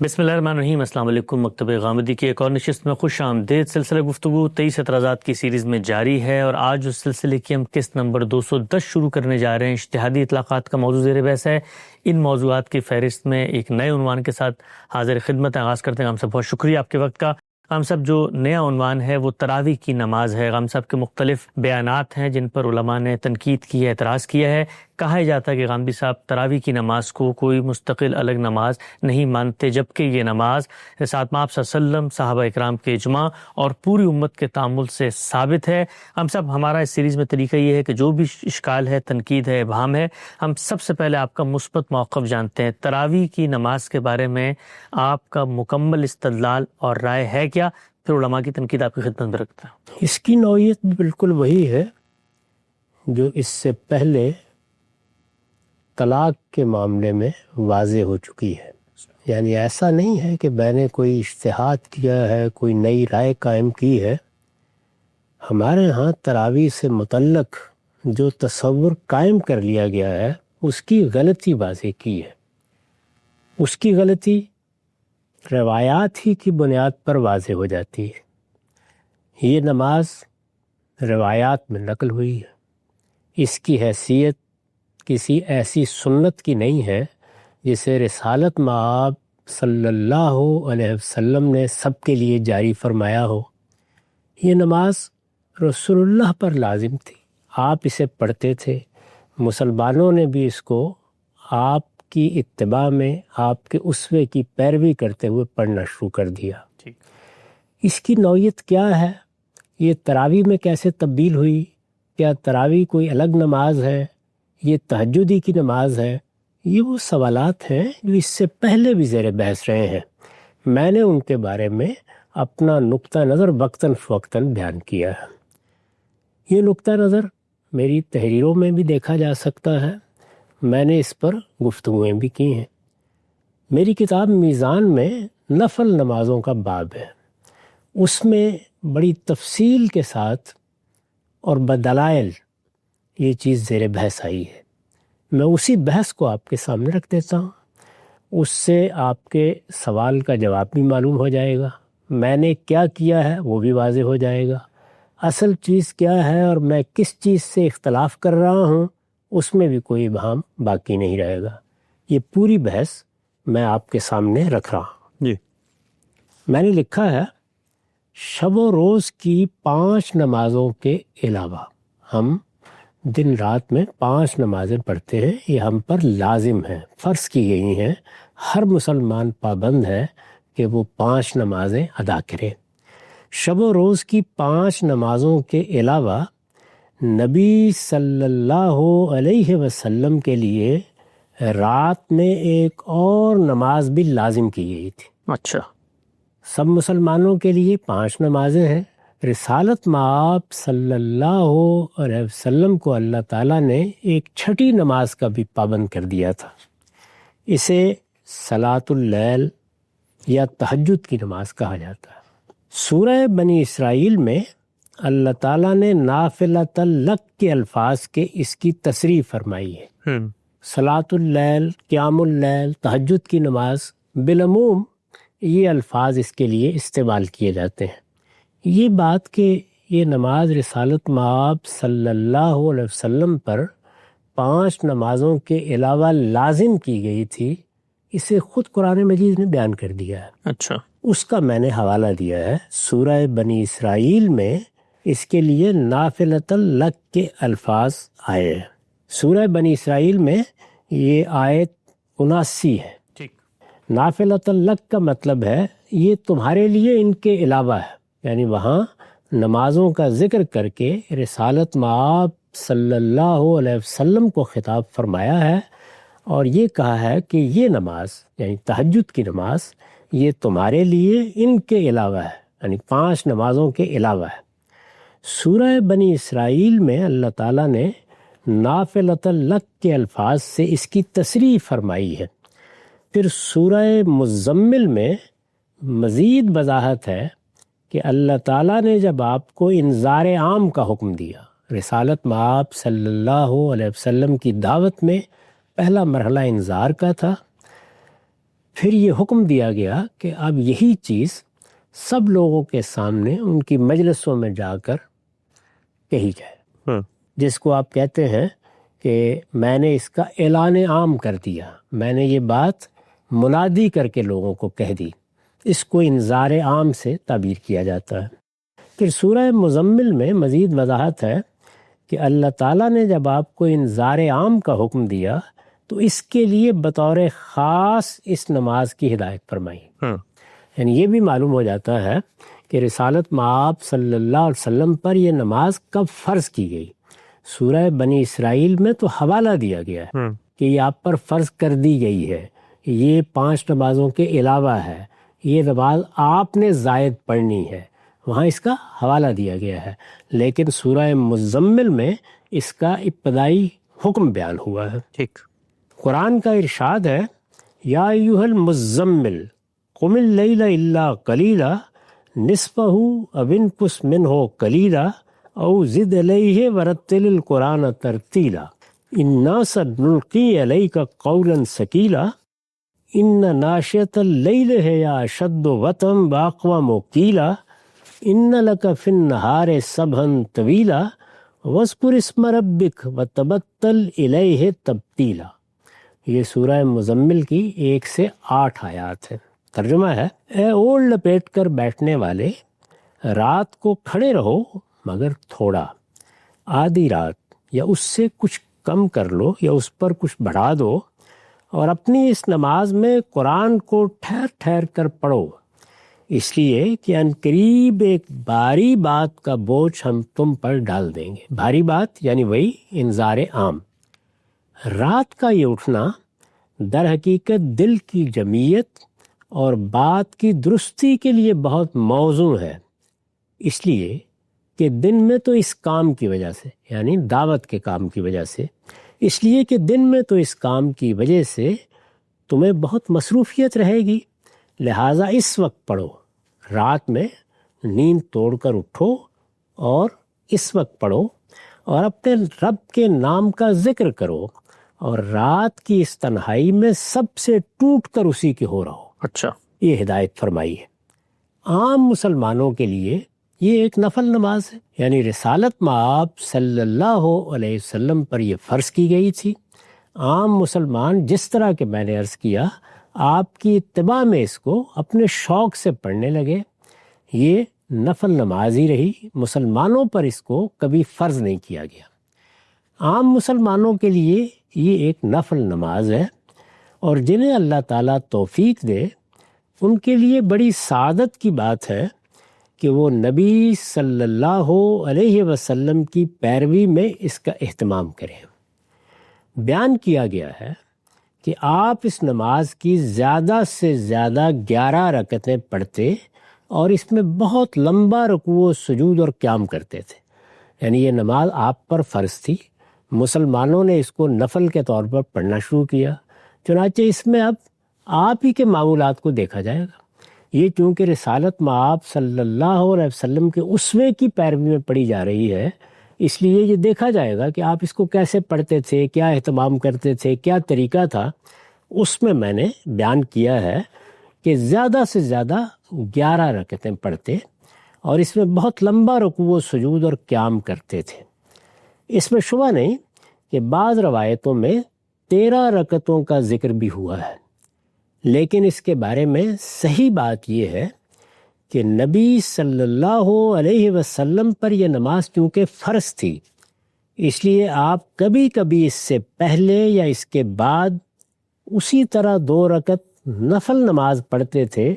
بسم اللہ الرحمن الرحیم۔ السلام علیکم۔ مکتبہ غامدی کی ایک اور نشست میں خوش آمدید۔ سلسلہ گفتگو 23 اعتراضات کی سیریز میں جاری ہے، اور آج اس سلسلے کی ہم قسط نمبر 210 شروع کرنے جا رہے ہیں۔ اجتہادی اطلاقات کا موضوع زیر بحث ہے۔ ان موضوعات کی فہرست میں ایک نئے عنوان کے ساتھ حاضر خدمت آغاز کرتے ہیں۔ ہم سب بہت شکریہ آپ کے وقت کا۔ ہم سب جو نیا عنوان ہے وہ تراویح کی نماز ہے۔ ہم سب کے مختلف بیانات ہیں جن پر علماء نے تنقید کی ہے، اعتراض کیا ہے۔ کہا جاتا ہے کہ غامدی صاحب تراویح کی نماز کو کوئی مستقل الگ نماز نہیں مانتے، جبکہ یہ نماز رسالت مآب صلی اللہ علیہ وسلم، صحابہ اکرام کے اجماع اور پوری امت کے تعامل سے ثابت ہے۔ ہم سب، ہمارا اس سیریز میں طریقہ یہ ہے کہ جو بھی اشکال ہے، تنقید ہے، ابہام ہے، ہم سب سے پہلے آپ کا مثبت موقف جانتے ہیں۔ تراویح کی نماز کے بارے میں آپ کا مکمل استدلال اور رائے ہے کیا؟ پھر علماء کی تنقید آپ کی خدمت میں رکھتا ہے۔ اس کی نوعیت بالکل وہی ہے جو اس سے پہلے طلاق کے معاملے میں واضح ہو چکی ہے۔ یعنی ایسا نہیں ہے کہ میں نے کوئی اجتہاد کیا ہے، کوئی نئی رائے قائم کی ہے۔ ہمارے ہاں تراویح سے متعلق جو تصور قائم کر لیا گیا ہے اس کی غلطی واضح کی ہے۔ اس کی غلطی روایات ہی کی بنیاد پر واضح ہو جاتی ہے۔ یہ نماز روایات میں نقل ہوئی ہے۔ اس کی حیثیت کسی ایسی سنت کی نہیں ہے جسے رسالت مآب صلی اللہ علیہ وسلم نے سب کے لیے جاری فرمایا ہو۔ یہ نماز رسول اللہ پر لازم تھی، آپ اسے پڑھتے تھے۔ مسلمانوں نے بھی اس کو آپ کی اتباع میں، آپ کے اسوے کی پیروی کرتے ہوئے پڑھنا شروع کر دیا۔ اس کی نوعیت کیا ہے؟ یہ تراویح میں کیسے تبدیل ہوئی؟ کیا تراویح کوئی الگ نماز ہے؟ یہ تہجدی کی نماز ہے؟ یہ وہ سوالات ہیں جو اس سے پہلے بھی زیر بحث رہے ہیں۔ میں نے ان کے بارے میں اپنا نقطہ نظر وقتاً فوقتاً بیان کیا ہے۔ یہ نقطہ نظر میری تحریروں میں بھی دیکھا جا سکتا ہے، میں نے اس پر گفتگویں بھی کی ہیں۔ میری کتاب میزان میں نفل نمازوں کا باب ہے، اس میں بڑی تفصیل کے ساتھ اور بدلائل یہ چیز زیر بحث آئی ہے۔ میں اسی بحث کو آپ کے سامنے رکھ دیتا ہوں، اس سے آپ کے سوال کا جواب بھی معلوم ہو جائے گا، میں نے کیا کیا ہے وہ بھی واضح ہو جائے گا، اصل چیز کیا ہے اور میں کس چیز سے اختلاف کر رہا ہوں اس میں بھی کوئی ابہام باقی نہیں رہے گا۔ یہ پوری بحث میں آپ کے سامنے رکھ رہا ہوں۔ جی، میں نے لکھا ہے شب و روز کی 5 نمازوں کے علاوہ ہم دن رات میں 5 نمازیں پڑھتے ہیں، یہ ہم پر لازم ہیں، فرض کی گئی ہیں۔ ہر مسلمان پابند ہے کہ وہ 5 نمازیں ادا کرے۔ شب و روز کی 5 نمازوں کے علاوہ نبی صلی اللہ علیہ وسلم کے لیے رات میں ایک اور نماز بھی لازم کی گئی تھی۔ اچھا، سب مسلمانوں کے لیے 5 نمازیں ہیں۔ رسالت مآب صلی اللہ علیہ وسلم کو اللہ تعالیٰ نے ایک چھٹی نماز کا بھی پابند کر دیا تھا، اسے صلاۃ اللیل یا تہجد کی نماز کہا جاتا ہے۔ سورہ بنی اسرائیل میں اللہ تعالیٰ نے نافلۃ لک کے الفاظ کے اس کی تصریح فرمائی ہے۔ صلاۃ اللیل، قیام اللیل، تہجد کی نماز، بالعموم یہ الفاظ اس کے لیے استعمال کیے جاتے ہیں۔ یہ بات کہ یہ نماز رسالت مآب صلی اللہ علیہ وسلم پر 5 نمازوں کے علاوہ لازم کی گئی تھی، اسے خود قرآن مجید نے بیان کر دیا ہے۔ اچھا، اس کا میں نے حوالہ دیا ہے۔ سورہ بنی اسرائیل میں اس کے لیے نافلۃ لک کے الفاظ آئے ہیں۔ سورہ بنی اسرائیل میں یہ آیت 79 ہے۔ نافلۃ لک کا مطلب ہے یہ تمہارے لیے ان کے علاوہ ہے، یعنی وہاں نمازوں کا ذکر کر کے رسالت مآب صلی اللہ علیہ وسلم کو خطاب فرمایا ہے، اور یہ کہا ہے کہ یہ نماز یعنی تہجد کی نماز یہ تمہارے لیے ان کے علاوہ ہے، یعنی 5 نمازوں کے علاوہ ہے۔ سورہ بنی اسرائیل میں اللہ تعالیٰ نے نافلۃ لک کے الفاظ سے اس کی تصریح فرمائی ہے۔ پھر سورہ مزمل میں مزید وضاحت ہے کہ اللہ تعالیٰ نے جب آپ کو انذار عام کا حکم دیا، رسالت مآب صلی اللہ علیہ وسلم کی دعوت میں پہلا مرحلہ انذار کا تھا، پھر یہ حکم دیا گیا کہ اب یہی چیز سب لوگوں کے سامنے ان کی مجلسوں میں جا کر کہی جائے، جس کو آپ کہتے ہیں کہ میں نے اس کا اعلان عام کر دیا، میں نے یہ بات منادی کر کے لوگوں کو کہہ دی، اس کو انذار عام سے تعبیر کیا جاتا ہے۔ پھر سورہ مزمل میں مزید وضاحت ہے کہ اللہ تعالیٰ نے جب آپ کو انذار عام کا حکم دیا تو اس کے لیے بطور خاص اس نماز کی ہدایت فرمائی۔ یعنی یہ بھی معلوم ہو جاتا ہے کہ رسالت مآب صلی اللہ علیہ وسلم پر یہ نماز کب فرض کی گئی۔ سورہ بنی اسرائیل میں تو حوالہ دیا گیا ہے کہ یہ آپ پر فرض کر دی گئی ہے، یہ 5 نمازوں کے علاوہ ہے، یہ نماز آپ نے زائد پڑھنی ہے، وہاں اس کا حوالہ دیا گیا ہے۔ لیکن سورہ مزمل میں اس کا ابتدائی حکم بیان ہوا ہے۔ ٹھیک۔ قرآن کا ارشاد ہے، یا ایھا المزمل قم اللیل الا قلیلا نصفہ او انقص منہ قلیلا او زد علیہ ورتل القرآن ترتیلا انا سنلقی علیک قولا ثقیلا ان ناشئۃ اللیل ہی اشد وطئا واقوم قیلا ان لک فی النہار سبحا طویلا واذکر اسم ربک وتبتل الیہ تبتیلا۔ یہ سورہ مزمل کی 1 سے 8 آیات ہے۔ ترجمہ ہے، اے اوڑھ لپیٹ کر بیٹھنے والے، رات کو کھڑے رہو مگر تھوڑا، آدھی رات یا اس سے کچھ کم کر لو یا اس پر کچھ بڑھا دو، اور اپنی اس نماز میں قرآن کو ٹھہر ٹھہر کر پڑھو، اس لیے کہ عنقریب ایک بھاری بات کا بوجھ ہم تم پر ڈال دیں گے۔ بھاری بات یعنی وہی انذار عام۔ رات کا یہ اٹھنا در حقیقت دل کی جمعیت اور بات کی درستی کے لیے بہت موزوں ہے، اس لیے کہ دن میں تو اس کام کی وجہ سے، یعنی دعوت کے کام کی وجہ سے، اس لیے کہ دن میں تو اس کام کی وجہ سے تمہیں بہت مصروفیت رہے گی، لہٰذا اس وقت پڑھو، رات میں نیند توڑ کر اٹھو اور اس وقت پڑھو اور اپنے رب کے نام کا ذکر کرو، اور رات کی اس تنہائی میں سب سے ٹوٹ کر اسی کے ہو رہو۔ اچھا، یہ ہدایت فرمائی ہے۔ عام مسلمانوں کے لیے یہ ایک نفل نماز ہے، یعنی رسالت مآب صلی اللہ علیہ وسلم پر یہ فرض کی گئی تھی۔ عام مسلمان جس طرح کہ میں نے عرض کیا، آپ کی اتباع میں اس کو اپنے شوق سے پڑھنے لگے، یہ نفل نماز ہی رہی، مسلمانوں پر اس کو کبھی فرض نہیں کیا گیا۔ عام مسلمانوں کے لیے یہ ایک نفل نماز ہے، اور جنہیں اللہ تعالیٰ توفیق دے ان کے لیے بڑی سعادت کی بات ہے کہ وہ نبی صلی اللہ علیہ وسلم کی پیروی میں اس کا اہتمام کریں۔ بیان کیا گیا ہے کہ آپ اس نماز کی زیادہ سے زیادہ 11 رکعتیں پڑھتے اور اس میں بہت لمبا رکوع و سجود اور قیام کرتے تھے، یعنی یہ نماز آپ پر فرض تھی، مسلمانوں نے اس کو نفل کے طور پر پڑھنا شروع کیا، چنانچہ اس میں اب آپ ہی کے معمولات کو دیکھا جائے گا۔ یہ چونکہ رسالت مآب صلی اللہ علیہ وسلم کے اسوے کی پیروی میں پڑھی جا رہی ہے، اس لیے یہ دیکھا جائے گا کہ آپ اس کو کیسے پڑھتے تھے، کیا اہتمام کرتے تھے، کیا طریقہ تھا۔ اس میں میں نے بیان کیا ہے کہ زیادہ سے زیادہ 11 رکعتیں پڑھتے اور اس میں بہت لمبا رکوع و سجود اور قیام کرتے تھے۔ اس میں شبہ نہیں کہ بعض روایتوں میں 13 رکعتوں کا ذکر بھی ہوا ہے، لیکن اس کے بارے میں صحیح بات یہ ہے کہ نبی صلی اللہ علیہ وسلم پر یہ نماز چونکہ فرض تھی، اس لیے آپ کبھی کبھی اس سے پہلے یا اس کے بعد اسی طرح 2 رکعت نفل نماز پڑھتے تھے،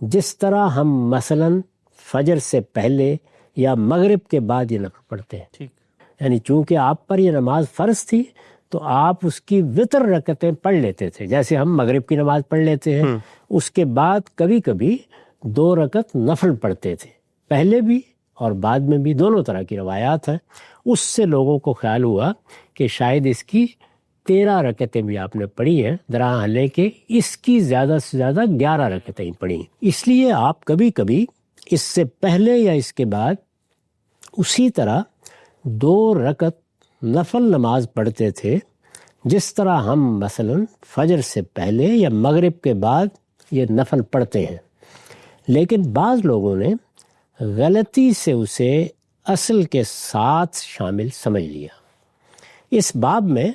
جس طرح ہم مثلاً فجر سے پہلے یا مغرب کے بعد یہ نفل پڑھتے ہیں۔ ٹھیک، یعنی چونکہ آپ پر یہ نماز فرض تھی تو آپ اس کی وطر رکعتیں پڑھ لیتے تھے، جیسے ہم مغرب کی نماز پڑھ لیتے ہیں، اس کے بعد کبھی کبھی 2 رکعت نفل پڑھتے تھے، پہلے بھی اور بعد میں بھی، دونوں طرح کی روایات ہیں۔ اس سے لوگوں کو خیال ہوا کہ شاید اس کی 13 رکعتیں بھی آپ نے پڑھی ہیں، درحالے کہ اس کی زیادہ سے زیادہ 11 رکعتیں ہی پڑھی ہیں۔ اس لیے آپ کبھی کبھی اس سے پہلے یا اس کے بعد اسی طرح 2 رکعت نفل نماز پڑھتے تھے، جس طرح ہم مثلاً فجر سے پہلے یا مغرب کے بعد یہ نفل پڑھتے ہیں، لیکن بعض لوگوں نے غلطی سے اسے اصل کے ساتھ شامل سمجھ لیا۔ اس باب میں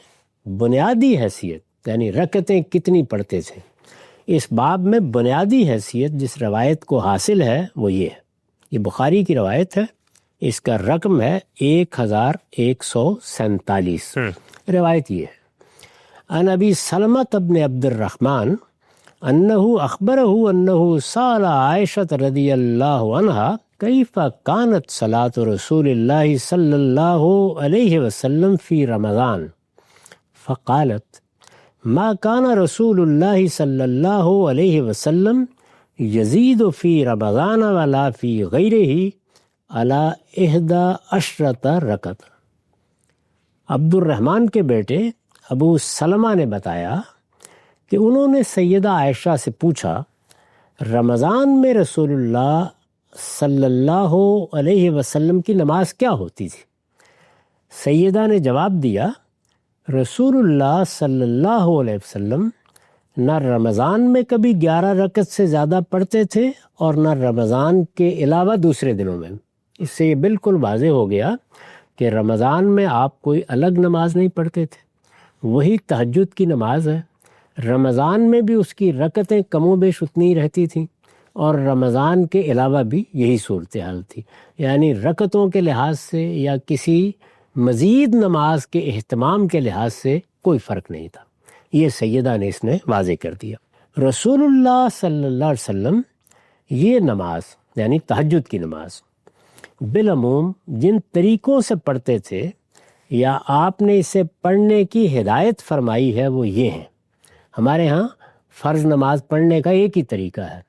بنیادی حیثیت یعنی رکعتیں کتنی پڑھتے تھے، اس باب میں بنیادی حیثیت جس روایت کو حاصل ہے وہ یہ ہے، یہ بخاری کی روایت ہے، اس کا رقم ہے 1147۔ روایت یہ ہے، عن ابی سلمۃ بن عبد الرحمن انہ اخبرہ انہ سأل عائشۃ رضی اللہ عنہا کیف کانت صلاۃ رسول اللہ صلی اللہ علیہ وسلم فی رمضان فقالت ما کان رسول اللہ صلی اللہ علیہ وسلم یزید فی رمضان ولا فی غیرہ علی 11 رکعت۔ عبد الرحمن کے بیٹے ابو سلمہ نے بتایا کہ انہوں نے سیدہ عائشہ سے پوچھا رمضان میں رسول اللہ صلی اللہ علیہ وسلم کی نماز کیا ہوتی تھی؟ سیدہ نے جواب دیا، رسول اللہ صلی اللہ علیہ وسلم نہ رمضان میں کبھی 11 رکعت سے زیادہ پڑھتے تھے اور نہ رمضان کے علاوہ دوسرے دنوں میں۔ اس سے یہ بالکل واضح ہو گیا کہ رمضان میں آپ کوئی الگ نماز نہیں پڑھتے تھے، وہی تہجد کی نماز ہے۔ رمضان میں بھی اس کی رکعتیں کم و بیش اتنی رہتی تھیں اور رمضان کے علاوہ بھی یہی صورتحال تھی، یعنی رکعتوں کے لحاظ سے یا کسی مزید نماز کے اہتمام کے لحاظ سے کوئی فرق نہیں تھا۔ یہ سیدہ نے اس نے واضح کر دیا۔ رسول اللہ صلی اللہ علیہ وسلم یہ نماز یعنی تہجد کی نماز بالعموم جن طریقوں سے پڑھتے تھے یا آپ نے اسے پڑھنے کی ہدایت فرمائی ہے وہ یہ ہیں۔ ہمارے ہاں فرض نماز پڑھنے کا ایک ہی طریقہ ہے،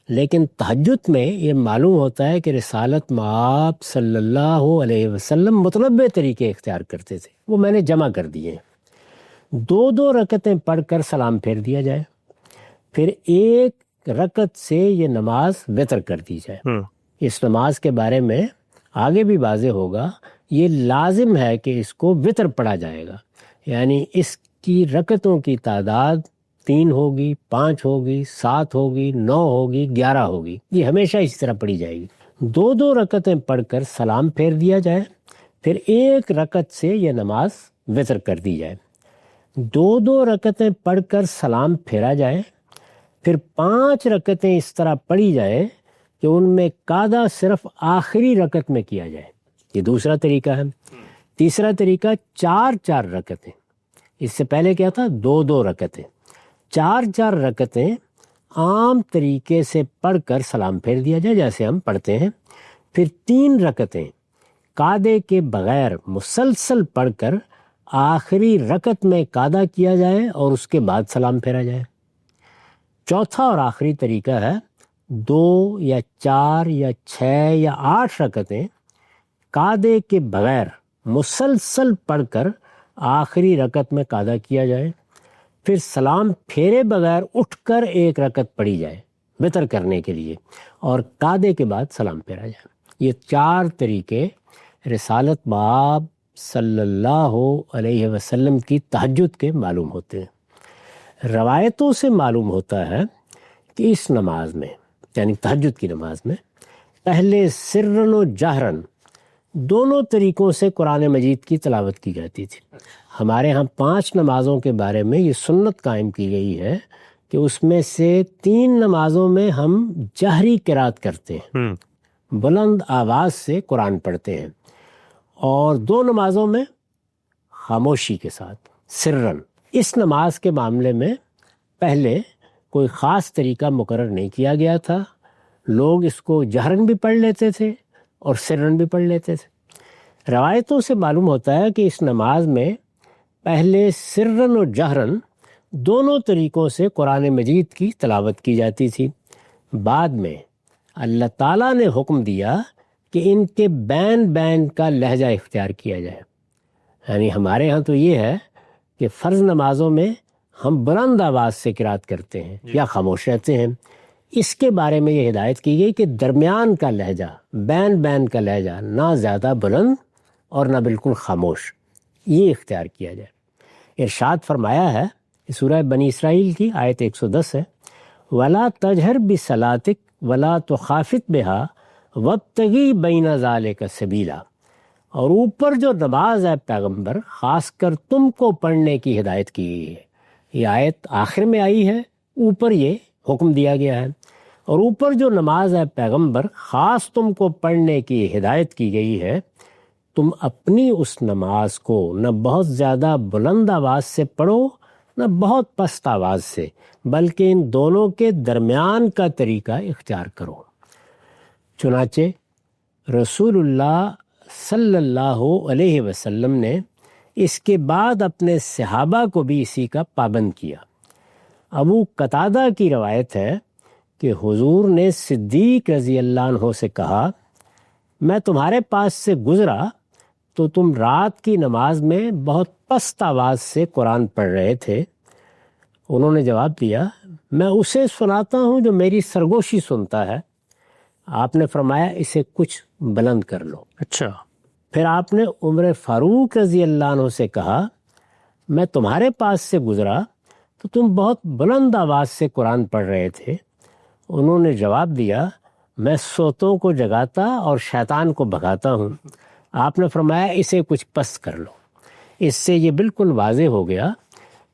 لیکن تہجد میں یہ معلوم ہوتا ہے کہ رسالت مآب صلی اللہ علیہ وسلم متنوع طریقے اختیار کرتے تھے، وہ میں نے جمع کر دیے ہیں۔ 2 رکعتیں پڑھ کر سلام پھیر دیا جائے، پھر 1 رکعت سے یہ نماز وتر کر دی جائے۔ اس نماز کے بارے میں آگے بھی واضح ہوگا، یہ لازم ہے کہ اس کو وتر پڑھا جائے گا، یعنی اس کی رکعتوں کی تعداد 3 ہوگی، 5 ہوگی، 7 ہوگی، 9 ہوگی، 11 ہوگی، یہ ہمیشہ اسی طرح پڑھی جائے گی۔ 2 رکعتیں پڑھ کر سلام پھیر دیا جائے، پھر 1 رکعت سے یہ نماز وتر کر دی جائے۔ 2 رکعتیں پڑھ کر سلام پھیرا جائے، پھر 5 رکعتیں اس طرح پڑھی جائے کہ ان میں قعدہ صرف آخری رکعت میں کیا جائے، یہ دوسرا طریقہ ہے۔ تیسرا طریقہ 4 رکعتیں، اس سے پہلے کیا تھا 2 رکعتیں، 4 رکعتیں عام طریقے سے پڑھ کر سلام پھیر دیا جائے جیسے ہم پڑھتے ہیں، پھر 3 رکعتیں قعدے کے بغیر مسلسل پڑھ کر آخری رکعت میں قعدہ کیا جائے اور اس کے بعد سلام پھیرا جائے۔ چوتھا اور آخری طریقہ ہے 2 یا 4 یا 6 یا 8 رکعتیں قعدے کے بغیر مسلسل پڑھ کر آخری رکعت میں قعدہ کیا جائے، پھر سلام پھیرے بغیر اٹھ کر 1 رکعت پڑھی جائے وتر کرنے کے لیے اور قعدے کے بعد سلام پھیرا جائے۔ یہ 4 طریقے رسالت مآب صلی اللہ علیہ وسلم کی تہجد کے معلوم ہوتے ہیں۔ روایتوں سے معلوم ہوتا ہے کہ اس نماز میں یعنی تہجد کی نماز میں پہلے سرن و جہرن دونوں طریقوں سے قرآن مجید کی تلاوت کی جاتی تھی۔ ہمارے ہاں 5 نمازوں کے بارے میں یہ سنت قائم کی گئی ہے کہ اس میں سے 3 نمازوں میں ہم جہری قرات کرتے ہیں، بلند آواز سے قرآن پڑھتے ہیں، اور 2 نمازوں میں خاموشی کے ساتھ سرن۔ اس نماز کے معاملے میں پہلے کوئی خاص طریقہ مقرر نہیں کیا گیا تھا، لوگ اس کو جہرن بھی پڑھ لیتے تھے اور سرن بھی پڑھ لیتے تھے۔ روایتوں سے معلوم ہوتا ہے کہ اس نماز میں پہلے سرن اور جہرن دونوں طریقوں سے قرآن مجید کی تلاوت کی جاتی تھی، بعد میں اللہ تعالیٰ نے حکم دیا کہ ان کے بین کا لہجہ اختیار کیا جائے۔ یعنی ہمارے ہاں تو یہ ہے کہ فرض نمازوں میں ہم بلند آواز سے قرات کرتے ہیں یا خاموش رہتے ہیں، اس کے بارے میں یہ ہدایت کی گئی کہ درمیان کا لہجہ بین کا لہجہ نہ زیادہ بلند اور نہ بالکل خاموش، یہ اختیار کیا جائے۔ ارشاد فرمایا ہے، سورہ بنی اسرائیل کی آیت 110 ہے، وَلَا تَجْهَرْ بِصَلَاتِكَ وَلَا تُخَافِتْ بِهَا وَابْتَغِي بَيْنَ ذَلِكَ سَبِيلًا۔ اور اوپر جو نماز ہے پیغمبر، خاص کر تم کو پڑھنے کی ہدایت کی گئی ہے۔ یہ آیت آخر میں آئی ہے، اوپر یہ حکم دیا گیا ہے، اور اوپر جو نماز ہے پیغمبر، خاص تم کو پڑھنے کی ہدایت کی گئی ہے، تم اپنی اس نماز کو نہ بہت زیادہ بلند آواز سے پڑھو نہ بہت پست آواز سے، بلکہ ان دونوں کے درمیان کا طریقہ اختیار کرو۔ چنانچہ رسول اللہ صلی اللہ علیہ وسلم نے اس کے بعد اپنے صحابہ کو بھی اسی کا پابند کیا۔ ابو قتادہ کی روایت ہے کہ حضور نے صدیق رضی اللہ عنہ سے کہا، میں تمہارے پاس سے گزرا تو تم رات کی نماز میں بہت پست آواز سے قرآن پڑھ رہے تھے۔ انہوں نے جواب دیا، میں اسے سناتا ہوں جو میری سرگوشی سنتا ہے۔ آپ نے فرمایا، اسے کچھ بلند کر لو۔ اچھا۔ پھر آپ نے عمر فاروق رضی اللہ عنہ سے کہا، میں تمہارے پاس سے گزرا تو تم بہت بلند آواز سے قرآن پڑھ رہے تھے۔ انہوں نے جواب دیا، میں سوتوں کو جگاتا اور شیطان کو بھگاتا ہوں۔ آپ نے فرمایا، اسے کچھ پست کر لو۔ اس سے یہ بالکل واضح ہو گیا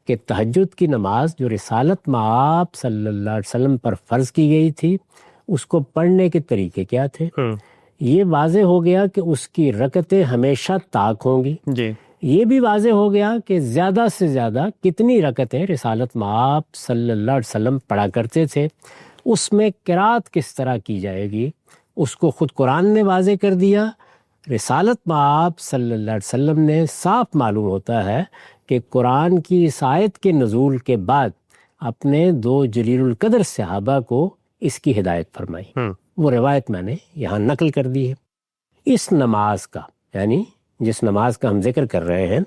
کہ تہجد کی نماز جو رسالت مآب صلی اللہ علیہ وسلم پر فرض کی گئی تھی، اس کو پڑھنے کے طریقے کیا تھے۔ یہ واضح ہو گیا کہ اس کی رکعتیں ہمیشہ طاق ہوں گی۔ جی۔ یہ بھی واضح ہو گیا کہ زیادہ سے زیادہ کتنی رکعتیں رسالت مآب صلی اللہ علیہ وسلم پڑھا کرتے تھے، اس میں قرات کس طرح کی جائے گی، اس کو خود قرآن نے واضح کر دیا۔ رسالت مآب صلی اللہ علیہ وسلم نے صاف معلوم ہوتا ہے کہ قرآن کی اس آیت کے نزول کے بعد اپنے 2 جلیل القدر صحابہ کو اس کی ہدایت فرمائی۔ وہ روایت میں نے یہاں نقل کر دی ہے۔ اس نماز کا، یعنی جس نماز کا ہم ذکر کر رہے ہیں،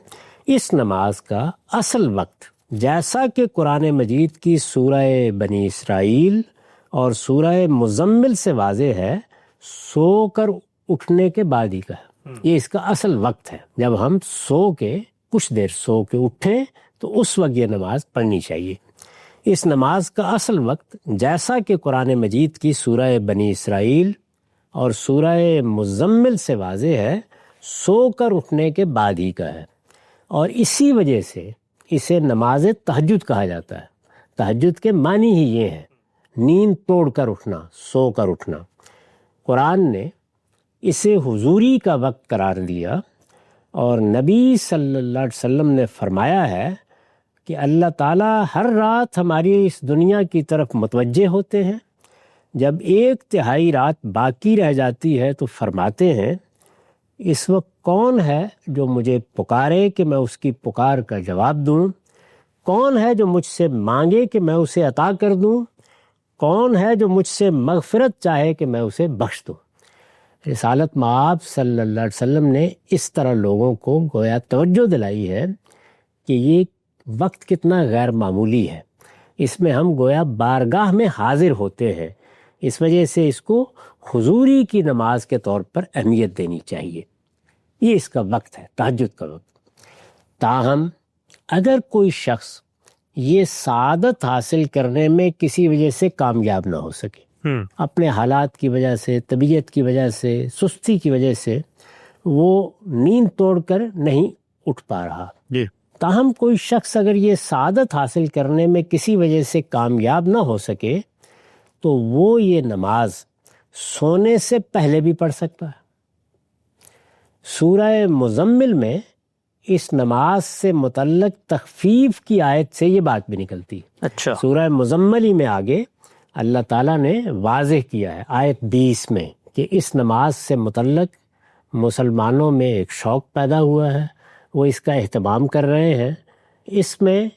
اس نماز کا اصل وقت جیسا کہ قرآن مجید کی سورہ بنی اسرائیل اور سورہ مزمل سے واضح ہے، سو کر اٹھنے کے بعد ہی کا ہے۔ یہ اس کا اصل وقت ہے۔ جب ہم سو کے کچھ دیر سو کے اٹھیں تو اس وقت یہ نماز پڑھنی چاہیے۔ اس نماز کا اصل وقت جیسا کہ قرآن مجید کی سورہ بنی اسرائیل اور سورہ مزمل سے واضح ہے، سو کر اٹھنے کے بعد ہی کا ہے، اور اسی وجہ سے اسے نماز تہجد کہا جاتا ہے۔ تہجد کے معنی ہی یہ ہے، نیند توڑ کر اٹھنا، سو کر اٹھنا۔ قرآن نے اسے حضوری کا وقت قرار دیا، اور نبی صلی اللہ علیہ وسلم نے فرمایا ہے کہ اللہ تعالیٰ ہر رات ہماری اس دنیا کی طرف متوجہ ہوتے ہیں۔ جب 1/3 رات باقی رہ جاتی ہے تو فرماتے ہیں، اس وقت کون ہے جو مجھے پکارے کہ میں اس کی پکار کا جواب دوں؟ کون ہے جو مجھ سے مانگے کہ میں اسے عطا کر دوں؟ کون ہے جو مجھ سے مغفرت چاہے کہ میں اسے بخش دوں؟ رسالت مآب صلی اللہ علیہ وسلم نے اس طرح لوگوں کو گویا توجہ دلائی ہے کہ یہ وقت کتنا غیر معمولی ہے، اس میں ہم گویا بارگاہ میں حاضر ہوتے ہیں، اس وجہ سے اس کو حضوری کی نماز کے طور پر اہمیت دینی چاہیے۔ یہ اس کا وقت ہے، تہجد کا وقت۔ تاہم اگر کوئی شخص یہ سعادت حاصل کرنے میں کسی وجہ سے کامیاب نہ ہو سکے، اپنے حالات کی وجہ سے، طبیعت کی وجہ سے، سستی کی وجہ سے وہ نیند توڑ کر نہیں اٹھ پا رہا، تاہم کوئی شخص اگر یہ سعادت حاصل کرنے میں کسی وجہ سے کامیاب نہ ہو سکے تو وہ یہ نماز سونے سے پہلے بھی پڑھ سکتا ہے۔ سورہ مزمل میں اس نماز سے متعلق تخفیف کی آیت سے یہ بات بھی نکلتی ہے۔ اچھا۔ سورہ مزمل ہی میں آگے اللہ تعالیٰ نے واضح کیا ہے آیت 20 میں کہ اس نماز سے متعلق مسلمانوں میں ایک شوق پیدا ہوا ہے، وہ اس کا اہتمام کر رہے ہیں۔ اس میں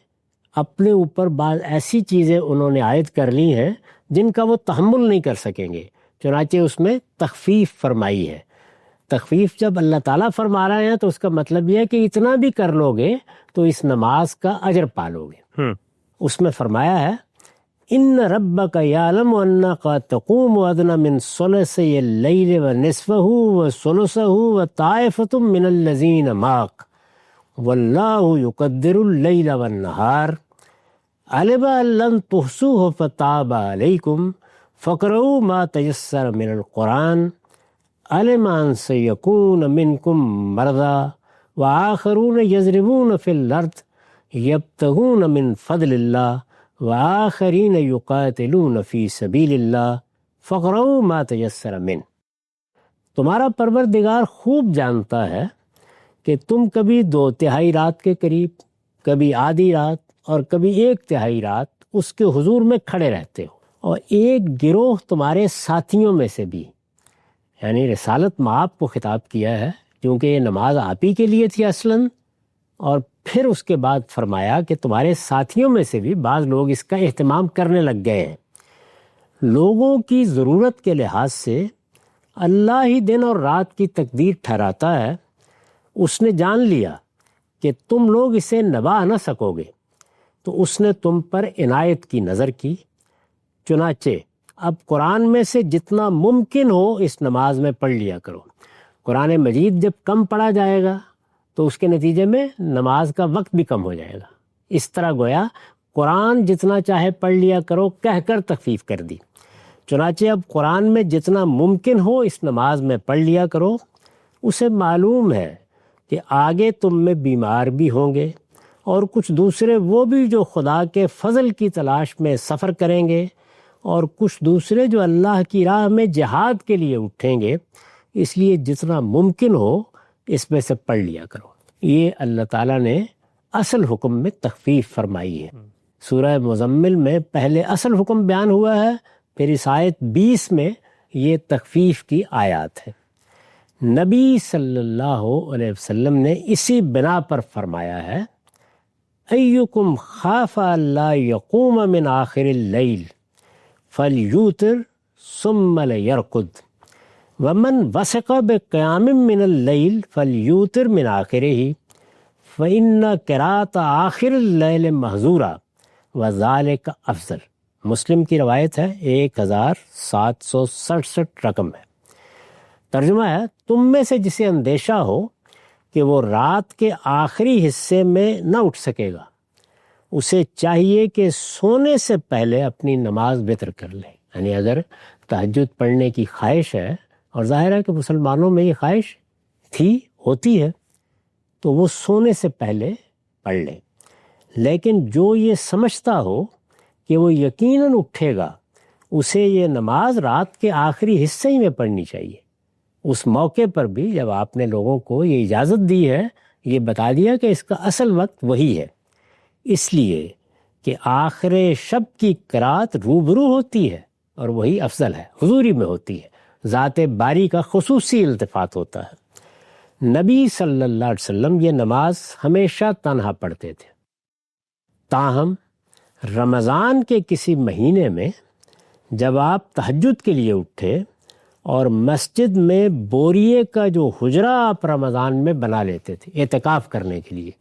اپنے اوپر بعض ایسی چیزیں انہوں نے عائد کر لی ہیں جن کا وہ تحمل نہیں کر سکیں گے، چنانچہ اس میں تخفیف فرمائی ہے۔ تخفیف جب اللہ تعالیٰ فرما رہے ہیں تو اس کا مطلب یہ ہے کہ اتنا بھی کر لو گے تو اس نماز کا اجر پالو گے۔ اس میں فرمایا ہے، ان ربک یعلم انک تقوم ادنی من ثلثی اللیل ونصفہ وثلثہ وطائفۃ من الذین معک واللہ یقدر اللیل والنہار علم ان لن تحصوہ فتاب علیکم فقرؤوا ما تیسر من القرآن علم ان سیکون منکم مرضی وآخرون یضربون فی الارض یبتغون من فضل اللہ وآخرین یقاتلون فی سبیل اللہ فقرؤوا ما تیسر من۔ تمہارا پروردگار خوب جانتا ہے کہ تم کبھی 2/3 رات کے قریب، کبھی آدھی رات اور کبھی 1/3 رات اس کے حضور میں کھڑے رہتے ہو، اور ایک گروہ تمہارے ساتھیوں میں سے بھی، یعنی رسالت مآب کو خطاب کیا ہے کیونکہ یہ نماز آپ ہی کے لیے تھی اصلاً، اور پھر اس کے بعد فرمایا کہ تمہارے ساتھیوں میں سے بھی بعض لوگ اس کا اہتمام کرنے لگ گئے ہیں۔ لوگوں کی ضرورت کے لحاظ سے اللہ ہی دن اور رات کی تقدیر ٹھہراتا ہے۔ اس نے جان لیا کہ تم لوگ اسے نبھا نہ سکو گے، تو اس نے تم پر عنایت کی نظر کی، چنانچہ اب قرآن میں سے جتنا ممکن ہو اس نماز میں پڑھ لیا کرو۔ قرآن مجید جب کم پڑھا جائے گا تو اس کے نتیجے میں نماز کا وقت بھی کم ہو جائے گا۔ اس طرح گویا قرآن جتنا چاہے پڑھ لیا کرو کہہ کر تخفیف کر دی۔ چنانچہ اب قرآن میں جتنا ممکن ہو اس نماز میں پڑھ لیا کرو۔ اسے معلوم ہے کہ آگے تم میں بیمار بھی ہوں گے، اور کچھ دوسرے وہ بھی جو خدا کے فضل کی تلاش میں سفر کریں گے، اور کچھ دوسرے جو اللہ کی راہ میں جہاد کے لیے اٹھیں گے، اس لیے جتنا ممکن ہو اس میں سے پڑھ لیا کرو۔ یہ اللہ تعالیٰ نے اصل حکم میں تخفیف فرمائی ہے۔ سورہ مزمل میں پہلے اصل حکم بیان ہوا ہے، پھر اس آیت 20 میں یہ تخفیف کی آیات ہے۔ نبی صلی اللہ علیہ وسلم نے اسی بنا پر فرمایا ہے، ایکم خاف اللہ یقوم من آخر اللیل فلیوتر ثم لیرقد ومن وثق بقیام من اللیل فلیوتر من آخرہ فإن قراءۃ آخر اللیل محظورہ وذالک افضل۔ مسلم کی روایت ہے، 1767 رقم ہے۔ ترجمہ ہے، تم میں سے جسے اندیشہ ہو کہ وہ رات کے آخری حصے میں نہ اٹھ سکے گا، اسے چاہیے کہ سونے سے پہلے اپنی نماز وتر کر لے۔ یعنی اگر تہجد پڑھنے کی خواہش ہے، اور ظاہر ہے کہ مسلمانوں میں یہ خواہش ہوتی ہے، تو وہ سونے سے پہلے پڑھ لے۔ لیکن جو یہ سمجھتا ہو کہ وہ یقیناً اٹھے گا، اسے یہ نماز رات کے آخری حصے ہی میں پڑھنی چاہیے۔ اس موقع پر بھی جب آپ نے لوگوں کو یہ اجازت دی ہے، یہ بتا دیا کہ اس کا اصل وقت وہی ہے، اس لیے کہ آخر شب کی قرات روبرو ہوتی ہے اور وہی افضل ہے، حضوری میں ہوتی ہے، ذات باری کا خصوصی التفات ہوتا ہے۔ نبی صلی اللہ علیہ وسلم یہ نماز ہمیشہ تنہا پڑھتے تھے، تاہم رمضان کے کسی مہینے میں جب آپ تہجد کے لیے اٹھے اور مسجد میں بوریے کا جو حجرہ آپ رمضان میں بنا لیتے تھے اعتکاف کرنے کے لیے،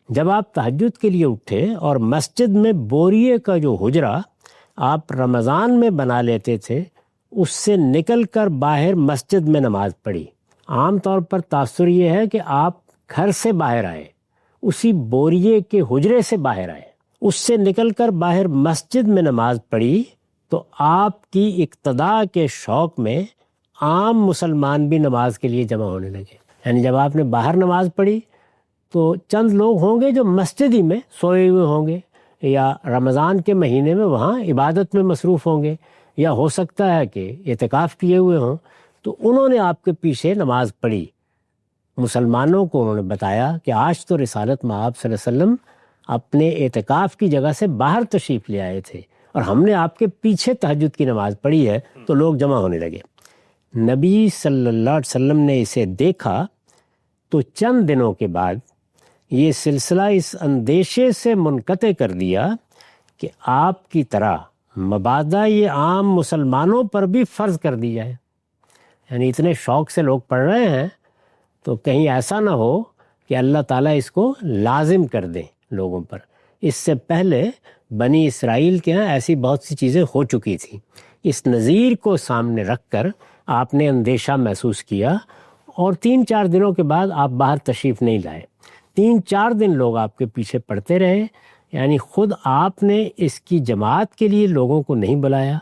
جب آپ تہجد کے لیے اٹھے اور مسجد میں بوریے کا جو حجرہ آپ رمضان میں بنا لیتے تھے، اس سے نکل کر باہر مسجد میں نماز پڑھی۔ عام طور پر تاثر یہ ہے کہ آپ گھر سے باہر آئے، اسی بوریے کے حجرے سے باہر آئے، اس سے نکل کر باہر مسجد میں نماز پڑھی، تو آپ کی اقتداء کے شوق میں عام مسلمان بھی نماز کے لیے جمع ہونے لگے۔ یعنی جب آپ نے باہر نماز پڑھی تو چند لوگ ہوں گے جو مسجد ہی میں سوئے ہوئے ہوں گے، یا رمضان کے مہینے میں وہاں عبادت میں مصروف ہوں گے، یا ہو سکتا ہے کہ اعتکاف کیے ہوئے ہوں، تو انہوں نے آپ کے پیچھے نماز پڑھی۔ مسلمانوں کو انہوں نے بتایا کہ آج تو رسالت مآب صلی اللہ علیہ وسلم اپنے اعتکاف کی جگہ سے باہر تشریف لے آئے تھے، اور ہم نے آپ کے پیچھے تہجد کی نماز پڑھی ہے، تو لوگ جمع ہونے لگے۔ نبی صلی اللہ علیہ وسلم نے اسے دیکھا تو چند دنوں کے بعد یہ سلسلہ اس اندیشے سے منقطع کر دیا کہ آپ کی طرح مبادا یہ عام مسلمانوں پر بھی فرض کر دی جائے۔ یعنی اتنے شوق سے لوگ پڑھ رہے ہیں تو کہیں ایسا نہ ہو کہ اللہ تعالیٰ اس کو لازم کر دیں لوگوں پر۔ اس سے پہلے بنی اسرائیل کے ہاں ایسی بہت سی چیزیں ہو چکی تھیں۔ اس نظیر کو سامنے رکھ کر آپ نے اندیشہ محسوس کیا، اور 3-4 دنوں کے بعد آپ باہر تشریف نہیں لائے۔ 3-4 دن لوگ آپ کے پیچھے پڑتے رہے، یعنی خود آپ نے اس کی جماعت کے لیے لوگوں کو نہیں بلایا،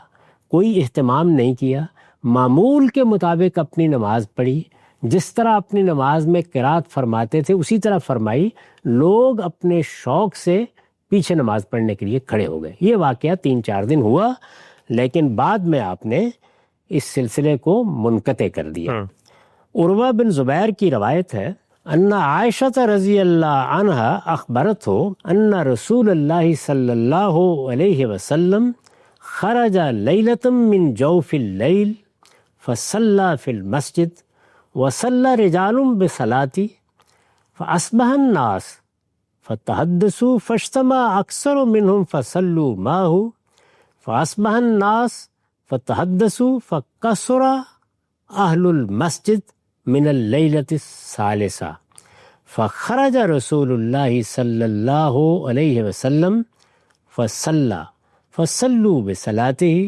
کوئی اہتمام نہیں کیا، معمول کے مطابق اپنی نماز پڑھی، جس طرح اپنی نماز میں قرات فرماتے تھے اسی طرح فرمائی، لوگ اپنے شوق سے پیچھے نماز پڑھنے کے لیے کھڑے ہو گئے۔ یہ واقعہ 3-4 دن ہوا، لیکن بعد میں آپ نے اس سلسلے کو منقطع کر دیا۔ عروہ بن زبیر کی روایت ہے، ان عائشہ رضی اللہ عنہا اخبرت ہو ان رسول اللہ صلی اللہ علیہ وسلم خرج لیلۃ من جوف اللیل فصلی فی المسجد وصلی رجال بصلاتی فاصبح الناس فتحدثوا فاجتمع اکثر منهم فصلوا معه فاصبح الناس فتحدثوا فکثر اہل المسجد من اللیلۃ الثالثہ فخرج رسول اللہ صلی اللہ علیہ وسلم فصلی فصلوا بصلاته